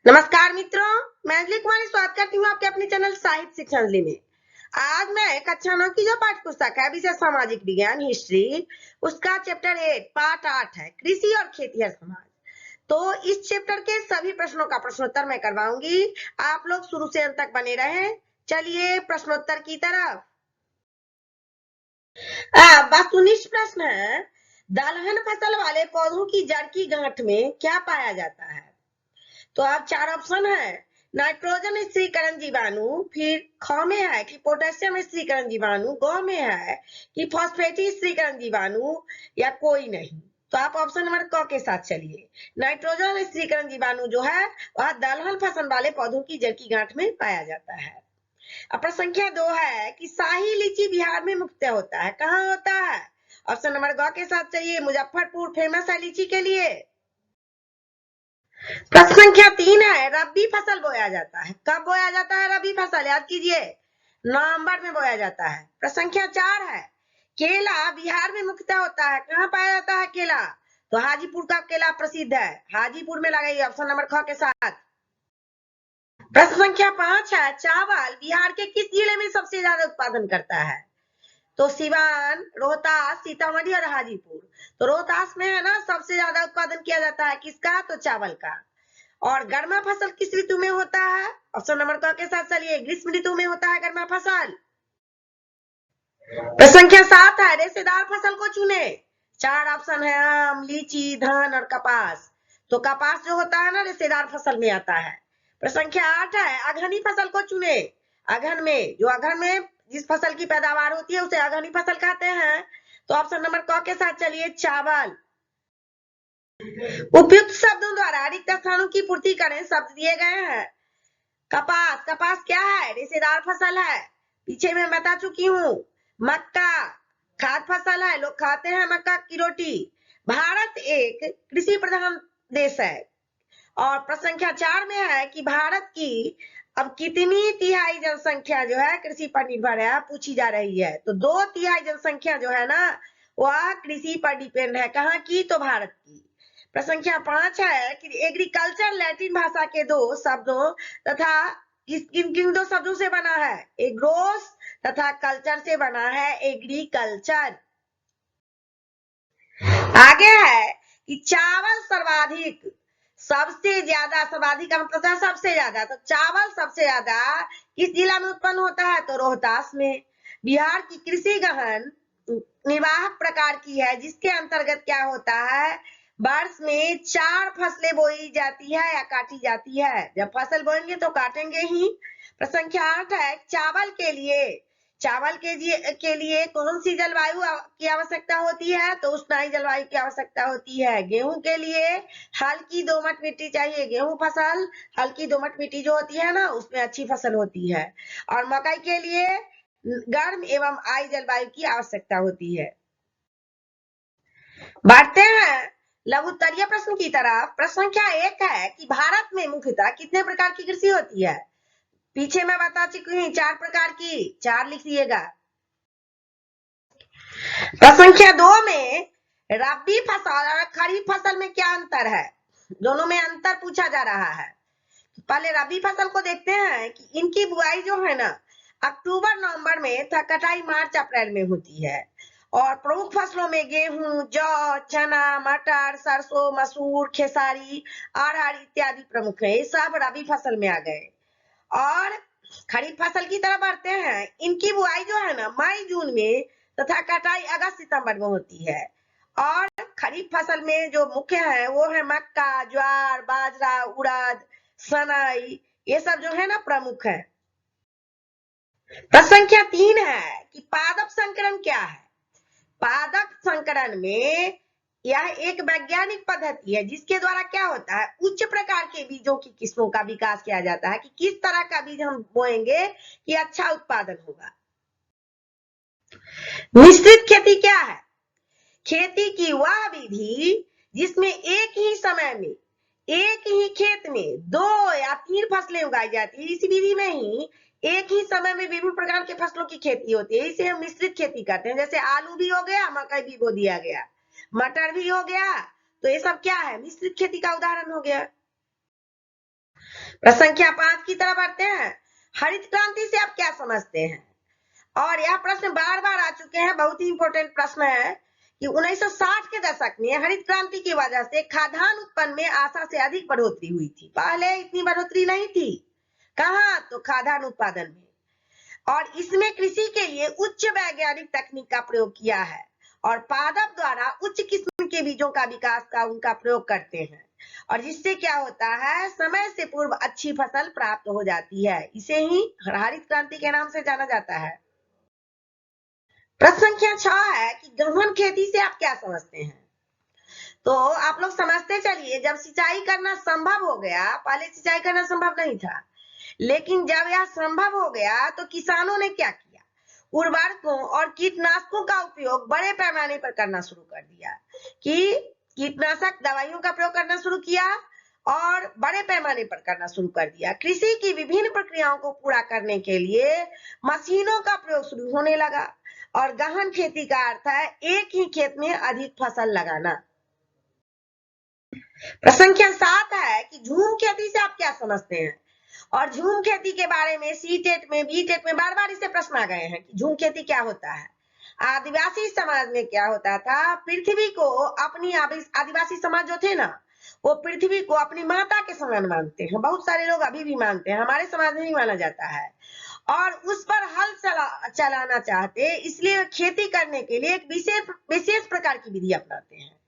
नमस्कार मित्रों, मैं अंजलि कुमारी स्वागत करती हूँ आपके अपने चैनल साहित्य शिक्षा अंजलि में। आज मैं कक्षा 9 की जो पाठ्य पुस्तक है विषय सामाजिक विज्ञान हिस्ट्री, उसका चैप्टर 8 पार्ट 8 है कृषि और खेतीहर समाज। तो इस चैप्टर के सभी प्रश्नों का प्रश्नोत्तर मैं करवाऊंगी। आप लोग शुरू से अंत तक बने रहें। चलिए प्रश्नोत्तर की तरफ। वस्तुनिष्ठ प्रश्न है, दलहन फसल वाले पौधों की जड़ की गांठ में क्या पाया जाता है? तो आप चार ऑप्शन है, नाइट्रोजन स्थिरीकरण जीवाणु, फिर ख में है कि पोटेशियम स्थिरीकरण जीवाणु, ग में है कि फॉस्फेटी स्थिरीकरण जीवाणु, या कोई नहीं। तो आप ऑप्शन नंबर क के साथ चलिए। नाइट्रोजन स्थिरीकरण जीवाणु जो है वह दलहन फसल वाले पौधों की जड़ की गांठ में पाया जाता है। अब प्रश्न संख्या 2 है कि शाही लीची बिहार में मुख्यतः होता है, कहाँ होता है? ऑप्शन नंबर ग के साथ चलिए, मुजफ्फरपुर फेमस है लीची के लिए। प्रश्न संख्या 3 है, रबी फसल बोया जाता है, कब बोया जाता है रबी फसल? याद कीजिए, नवंबर में बोया जाता है। प्रश्न संख्या 4 है, केला बिहार में मुख्यतः होता है, कहाँ पाया जाता है केला? तो हाजीपुर का केला प्रसिद्ध है, हाजीपुर में लगाइए ऑप्शन नंबर ख के साथ। प्रश्न संख्या 5 है, चावल बिहार के किस जिले में सबसे ज्यादा उत्पादन करता है? तो सिवान, रोहतास, सीतामढ़ी और हाजीपुर। तो रोहतास में है ना सबसे ज्यादा उत्पादन किया जाता है, किसका? तो चावल का। और गर्मा फसल किस ऋतु में होता है? ऑप्शन नंबर क के साथ चलिए, ग्रीष्म ऋतु में होता है गर्मा फसल। प्रश्न संख्या 7 है, रेशेदार फसल को चुने। चार ऑप्शन है, आम, लीची, धान और कपास। तो कपास जो होता है ना रेशेदार फसल में आता है। प्रश्न संख्या 8 है, अघनी फसल को चुने। अघन में, जो अघन में जिस फसल की पैदावार होती है उसे अघनी फसल कहते हैं। तो ऑप्शन नंबर क के साथ चलिए, चावल। उपयुक्त शब्दों द्वारा रिक्त स्थानों की पूर्ति करें। शब्द दिए गए हैं, कपास, कपास क्या है? रेशेदार फसल है, पीछे में बता चुकी हूँ। मक्का खाद्य फसल है, लोग खाते हैं मक्का की रोटी। भारत एक कृषि प्रधान देश है। और प्रश्न संख्या 4 में है कि भारत की अब कितनी तिहाई जनसंख्या जो है कृषि पर निर्भर है, पूछी जा रही है। तो 2/3 जनसंख्या जो है ना वह कृषि पर डिपेंड है, कहाँ की? तो भारत की। प्रश्न संख्या 5 है कि एग्रीकल्चर लैटिन भाषा के दो शब्दों तथा किन किन दो शब्दों से बना है? एग्रोस तथा कल्चर से बना है, एग्रीकल्चर। आगे है कि चावल सर्वाधिक, सबसे ज्यादा, सर्वाधिक का मतलब है सबसे ज्यादा, तो चावल सबसे ज्यादा किस जिला में उत्पन्न होता है? तो रोहतास में। बिहार की कृषि गहन निवाहक प्रकार की है, जिसके अंतर्गत क्या होता है, वर्ष में 4 फसलें बोई जाती है या काटी जाती है। जब फसल बोएंगे तो काटेंगे ही। प्रश्न संख्या 8 है, चावल के लिए कौन सी जलवायु की आवश्यकता होती है? तो उष्णाई जलवायु की आवश्यकता होती है। गेहूं के लिए हल्की दोमट मिट्टी चाहिए, गेहूं फसल हल्की दोमट मिट्टी जो होती है ना उसमें अच्छी फसल होती है। और मकई के लिए गर्म एवं आई जलवायु की आवश्यकता होती है। बढ़ते हैं लघुत्तरीय प्रश्न की तरफ। प्रश्न संख्या 1 है कि भारत में मुख्यतः कितने प्रकार की कृषि होती है? पीछे मैं बता चुकी हूँ 4 प्रकार की, 4 लिखिएगा। प्रश्न संख्या 2 में रबी फसल और खरीफ फसल में क्या अंतर है? दोनों में अंतर पूछा जा रहा है। पहले रबी फसल को देखते हैं कि इनकी बुआई जो है ना अक्टूबर नवंबर में तथा कटाई मार्च अप्रैल में होती है। और प्रमुख फसलों में गेहूं, जौ, चना, मटर, सरसों, मसूर, खेसारी, अरहर इत्यादि प्रमुख है। ये सब रबी फसल में आ गए। और खरीफ फसल की तरफ बढ़ते हैं, इनकी बुआई जो है ना मई जून में तथा कटाई अगस्त सितंबर में होती है। और खरीफ फसल में जो मुख्य है वो है मक्का, ज्वार, बाजरा, उड़द, सनई, ये सब जो है ना प्रमुख है। प्रश्न संख्या 3 है कि पादप संकरण क्या है? पादप संकरण में यह एक वैज्ञानिक पद्धति है जिसके द्वारा क्या होता है, उच्च प्रकार के बीजों की किस्मों का विकास किया जाता है कि किस तरह का बीज हम बोएंगे कि अच्छा उत्पादन होगा। मिश्रित खेती क्या है? खेती की वह विधि जिसमें एक ही समय में एक ही खेत में 2 या 3 फसलें उगाई जाती है। इस विधि में ही एक ही समय में विभिन्न प्रकार के फसलों की खेती होती है, इसे हम मिश्रित खेती करते हैं। जैसे आलू भी हो गया, मकई भी बो दिया गया, मटर भी हो गया, तो ये सब क्या है, मिश्रित खेती का उदाहरण हो गया। प्रश्न संख्या 5 की तरफ बढ़ते हैं। हरित क्रांति से आप क्या समझते हैं? और यह प्रश्न बार बार आ चुके हैं, बहुत ही इंपॉर्टेंट प्रश्न है कि 1960 के दशक में हरित क्रांति की वजह से खाद्यान्न उत्पन्न में आशा से अधिक बढ़ोतरी हुई थी। पहले इतनी बढ़ोतरी नहीं थी। कहाँ? तो खाद्यान्न उत्पादन में। और इसमें कृषि के लिए उच्च वैज्ञानिक तकनीक का प्रयोग किया है और पादप द्वारा उच्च किस्म के बीजों का विकास का उनका प्रयोग करते हैं, और जिससे क्या होता है, समय से पूर्व अच्छी फसल प्राप्त हो जाती है। इसे ही हरित क्रांति के नाम से जाना जाता है। प्रश्न संख्या 6 है कि गहन खेती से आप क्या समझते हैं? तो आप लोग समझते चलिए, जब सिंचाई करना संभव हो गया, पहले सिंचाई करना संभव नहीं था, लेकिन जब यह संभव हो गया तो किसानों ने क्या किया, उर्वरकों और कीटनाशकों का उपयोग बड़े पैमाने पर करना शुरू कर दिया। कि कीटनाशक दवाइयों का प्रयोग करना शुरू किया और बड़े पैमाने पर करना शुरू कर दिया। कृषि की विभिन्न प्रक्रियाओं को पूरा करने के लिए मशीनों का प्रयोग शुरू होने लगा। और गहन खेती का अर्थ है एक ही खेत में अधिक फसल लगाना। प्रश्न संख्या 7 है कि झूम खेती से आप क्या समझते हैं? और झूम खेती के बारे में सी टेट में, बी टेट में बार बार इसे प्रश्न आ गए हैं कि झूम खेती क्या होता है। आदिवासी समाज में क्या होता था, पृथ्वी को अपनी, आदिवासी समाज जो थे ना, वो पृथ्वी को अपनी माता के समान मानते हैं। बहुत सारे लोग अभी भी मानते हैं, हमारे समाज में भी माना जाता है। और उस पर हल चलाना चाहते, इसलिए खेती करने के लिए एक विशेष प्रकार की विधि अपनाते हैं,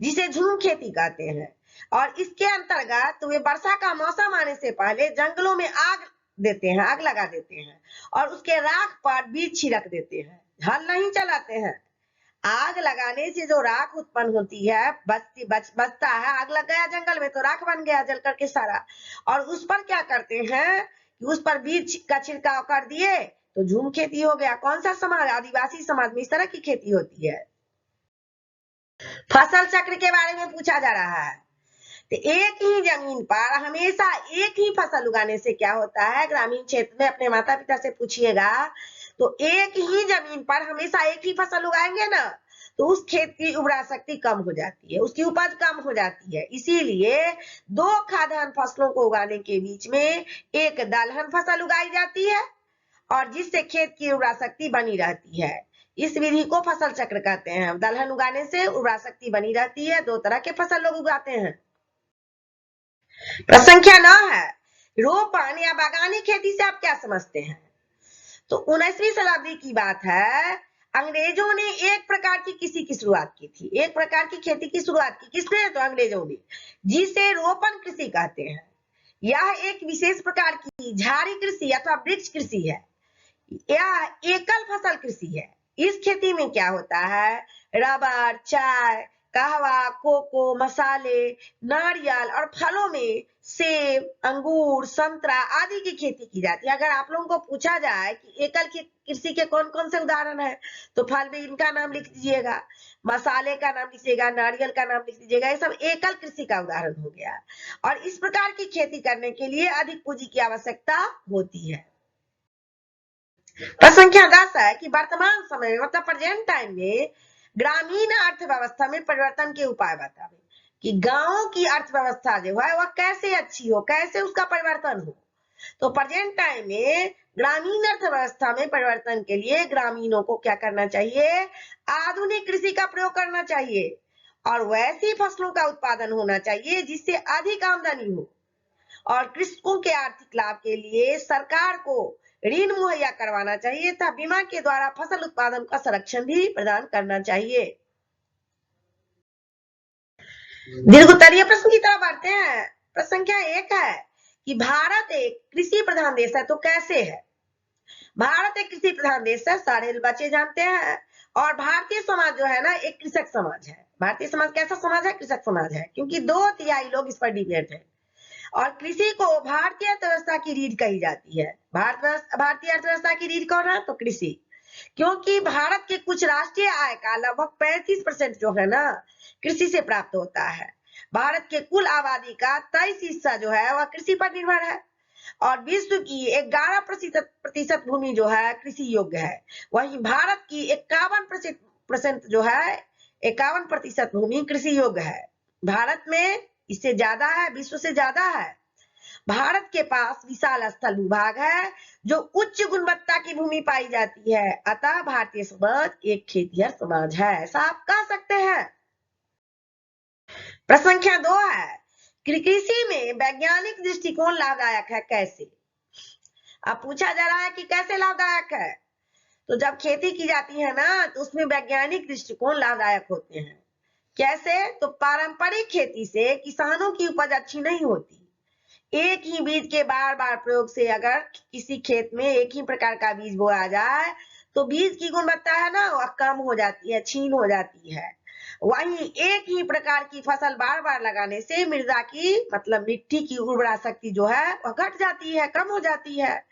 जिसे झूम खेती कहते हैं। और इसके अंतर्गत वे वर्षा का मौसम आने से पहले जंगलों में आग देते हैं, आग लगा देते हैं, और उसके राख पर बीज छिड़क देते हैं। हल नहीं चलाते हैं। आग लगाने से जो राख उत्पन्न होती है, बचता है। आग लग गया जंगल में तो राख बन गया जल करके सारा, और उस पर क्या करते हैं कि उस पर बीज का छिड़काव कर दिए तो झूम खेती हो गया। कौन सा समाज? आदिवासी समाज में इस तरह की खेती होती है। फसल चक्र के बारे में पूछा जा रहा है। तो एक ही जमीन पर हमेशा एक ही फसल उगाने से क्या होता है, ग्रामीण क्षेत्र में अपने माता पिता से पूछिएगा, तो एक ही जमीन पर हमेशा एक ही फसल उगाएंगे ना, तो उस खेत की उर्वरा शक्ति कम हो जाती है, उसकी उपज कम हो जाती है। इसीलिए दो खाद्यान्न फसलों को उगाने के बीच में एक दलहन फसल उगाई जाती है, और जिससे खेत की उर्वरा शक्ति बनी रहती है। इस विधि को फसल चक्र कहते हैं। दलहन उगाने से उर्वरा शक्ति बनी रहती है। दो तरह के फसल लोग उगाते हैं। प्रश्न संख्या 9 है, रोपण या बागानी खेती से आप क्या समझते हैं? तो 19वीं शताब्दी की बात है। अंग्रेजों ने एक प्रकार की कृषि की शुरुआत की थी, एक प्रकार की खेती की शुरुआत की। किसने? तो अंग्रेजों ने, जिसे रोपण कृषि कहते हैं। यह एक विशेष प्रकार की झाड़ी कृषि अथवा वृक्ष कृषि है। यह एकल फसल कृषि है। इस खेती में क्या होता है, रबर, चाय, कहवा, कोको, मसाले, नारियल और फलों में सेब, अंगूर, संतरा आदि की खेती की जाती है। अगर आप लोगों को पूछा जाए कि एकल कृषि के कौन कौन से उदाहरण है, तो फल में इनका नाम लिख दीजिएगा, मसाले का नाम लिखिएगा, नारियल का नाम लिख दीजिएगा। ये सब एकल कृषि का उदाहरण हो गया। और इस प्रकार की खेती करने के लिए अधिक पूंजी की आवश्यकता होती है। प्रश्न संख्या 10 है कि वर्तमान समय में, मतलब प्रेजेंट टाइम में, ग्रामीण अर्थव्यवस्था में परिवर्तन के उपाय बतावे कि गांवों की अर्थव्यवस्था जो है वह कैसे अच्छी हो, कैसे उसका परिवर्तन हो। तो प्रेजेंट टाइम में ग्रामीण अर्थव्यवस्था में परिवर्तन के लिए ग्रामीणों को क्या करना चाहिए, आधुनिक कृषि का प्रयोग करना चाहिए, और वैसी फसलों का उत्पादन होना चाहिए जिससे अधिक आमदनी हो। और कृषकों के आर्थिक लाभ के लिए सरकार को ऋण मुहैया करवाना चाहिए तथा बीमा के द्वारा फसल उत्पादन का संरक्षण भी प्रदान करना चाहिए। दीर्घोत्तरीय प्रश्न की तरफ बढ़ते हैं। प्रश्न संख्या 1 है कि भारत एक कृषि प्रधान देश है, तो कैसे है? भारत एक कृषि प्रधान देश है, सारे बच्चे जानते हैं। और भारतीय समाज जो है ना, एक कृषक समाज है। भारतीय समाज कैसा समाज है? कृषक समाज है, क्योंकि 2/3 लोग इस पर डिपेंड है। और कृषि को भारतीय अर्थव्यवस्था की रीढ़ कही जाती है। भारतीय अर्थव्यवस्था की रीढ़ कौन है? तो कृषि। क्योंकि भारत के कुछ राष्ट्रीय आय का लगभग 35% जो है ना, कृषि से प्राप्त होता है। भारत के कुल आबादी का 23% जो है वह कृषि पर निर्भर है। और विश्व की 11% भूमि जो है कृषि योग्य है। वहीं भारत की 51% जो है, 51% भूमि कृषि योग्य है। भारत में इससे ज्यादा है, विश्व से ज्यादा है। भारत के पास विशाल स्थल भूभाग है जो उच्च गुणवत्ता की भूमि पाई जाती है, अतः भारतीय समाज एक खेतिहर समाज है, ऐसा आप कह सकते हैं। प्रश्न संख्या 2 है, कृषि में वैज्ञानिक दृष्टिकोण लाभदायक है, कैसे? अब पूछा जा रहा है कि कैसे लाभदायक है। तो जब खेती की जाती है ना, तो उसमें वैज्ञानिक दृष्टिकोण लाभदायक होते हैं। कैसे? तो पारंपरिक खेती से किसानों की उपज अच्छी नहीं होती। एक ही बीज के बार बार प्रयोग से अगर किसी खेत में एक ही प्रकार का बीज बोया जाए तो बीज की गुणवत्ता है ना, वह कम हो जाती है, छीन हो जाती है। वहीं एक ही प्रकार की फसल बार बार लगाने से मृदा की मतलब मिट्टी की उर्वरा शक्ति जो है वह घट जाती है, कम हो जाती है।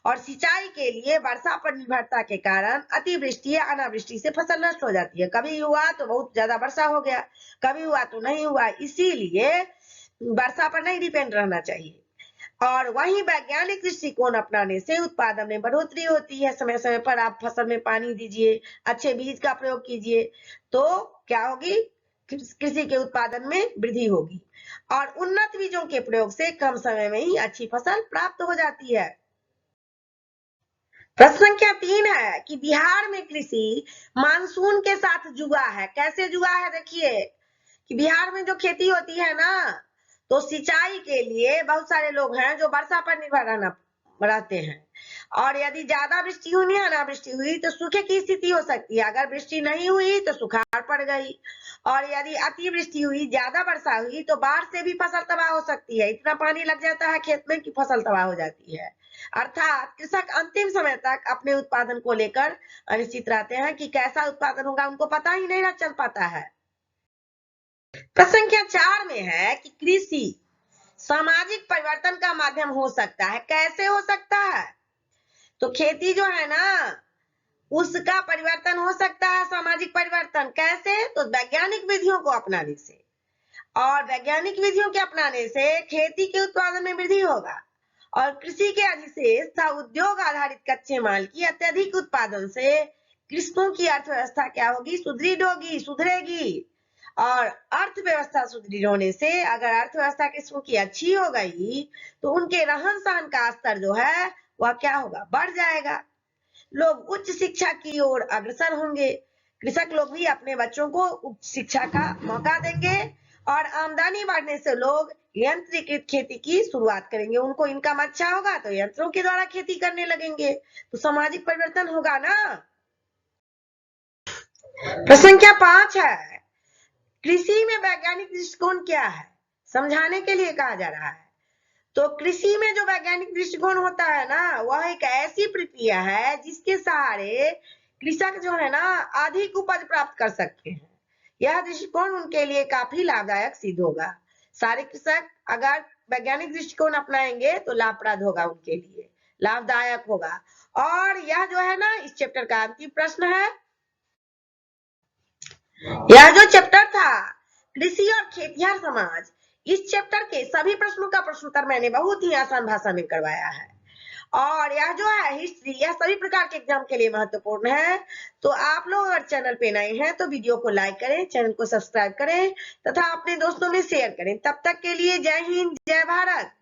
और सिंचाई के लिए वर्षा पर निर्भरता के कारण अतिवृष्टि या अनावृष्टि से फसल नष्ट हो जाती है। कभी हुआ तो बहुत ज्यादा वर्षा हो गया, कभी हुआ तो नहीं हुआ, इसीलिए वर्षा पर नहीं डिपेंड रहना चाहिए। और वहीं वैज्ञानिक दृष्टिकोण अपनाने से उत्पादन में बढ़ोतरी होती है। समय समय पर आप फसल में पानी दीजिए, अच्छे बीज का प्रयोग कीजिए, तो क्या होगी, कृषि के उत्पादन में वृद्धि होगी और उन्नत बीजों के प्रयोग से कम समय में ही अच्छी फसल प्राप्त हो जाती है। प्रश्न संख्या 3 है कि बिहार में कृषि मानसून के साथ जुड़ा है, कैसे जुड़ा है? देखिए कि बिहार में जो खेती होती है ना, तो सिंचाई के लिए बहुत सारे लोग हैं जो वर्षा पर निर्भर रहते हैं और यदि ज्यादा वृष्टि हुई या अनावृष्टि हुई तो सूखे की स्थिति हो सकती है। अगर वृष्टि नहीं हुई तो सुखाड़ पड़ गई और यदि अतिवृष्टि हुई, ज्यादा वर्षा हुई तो बाढ़ से भी फसल तबाह हो सकती है। इतना पानी लग जाता है खेत में कि फसल तबाह हो जाती है। अर्थात कृषक अंतिम समय तक अपने उत्पादन को लेकर अनिश्चित रहते हैं कि कैसा उत्पादन होगा, उनको पता ही नहीं चल पाता है। प्रश्न संख्या 4 में है कि कृषि सामाजिक परिवर्तन का माध्यम हो सकता है, कैसे हो सकता है? तो खेती जो है ना, उसका परिवर्तन हो सकता है, सामाजिक परिवर्तन कैसे? तो वैज्ञानिक विधियों को अपनाने से, और वैज्ञानिक विधियों के अपनाने से खेती के उत्पादन में वृद्धि होगा और कृषि के अधिशेष तथा उद्योग आधारित कच्चे माल की अत्यधिक उत्पादन से कृषकों की अर्थव्यवस्था क्या होगी, सुदृढ़ होगी, सुधरेगी। और अर्थव्यवस्था सुदृढ़ होने से अगर अर्थव्यवस्था कृषकों की अच्छी हो गई तो उनके रहन सहन का स्तर जो है वह क्या होगा, बढ़ जाएगा। लोग उच्च शिक्षा की ओर अग्रसर होंगे, कृषक लोग भी अपने बच्चों को उच्च शिक्षा का मौका देंगे और आमदनी बढ़ने से लोग यंत्रीकृत खेती की शुरुआत करेंगे। उनको इनकम अच्छा होगा तो यंत्रों के द्वारा खेती करने लगेंगे, तो सामाजिक परिवर्तन होगा ना। प्रश्न संख्या 5 है, कृषि में वैज्ञानिक दृष्टिकोण क्या है, समझाने के लिए कहा जा रहा है। तो कृषि में जो वैज्ञानिक दृष्टिकोण होता है ना, वह एक ऐसी प्रक्रिया है जिसके सहारे कृषक जो है ना अधिक उपज प्राप्त कर सकते हैं। यह दृष्टिकोण उनके लिए काफी लाभदायक सिद्ध होगा। सारे कृषक अगर वैज्ञानिक दृष्टिकोण अपनाएंगे तो लाभप्रद होगा, उनके लिए लाभदायक होगा। और यह जो है ना इस चैप्टर का अंतिम प्रश्न है। यह जो चैप्टर था कृषि और खेतिहर समाज, इस चैप्टर के सभी प्रश्नों का प्रश्नोत्तर मैंने बहुत ही आसान भाषा में करवाया है और यह जो है हिस्ट्री, यह सभी प्रकार के एग्जाम के लिए महत्वपूर्ण है। तो आप लोग अगर चैनल पे नए हैं तो वीडियो को लाइक करें, चैनल को सब्सक्राइब करें तथा अपने दोस्तों में शेयर करें। तब तक के लिए जय हिंद, जय भारत।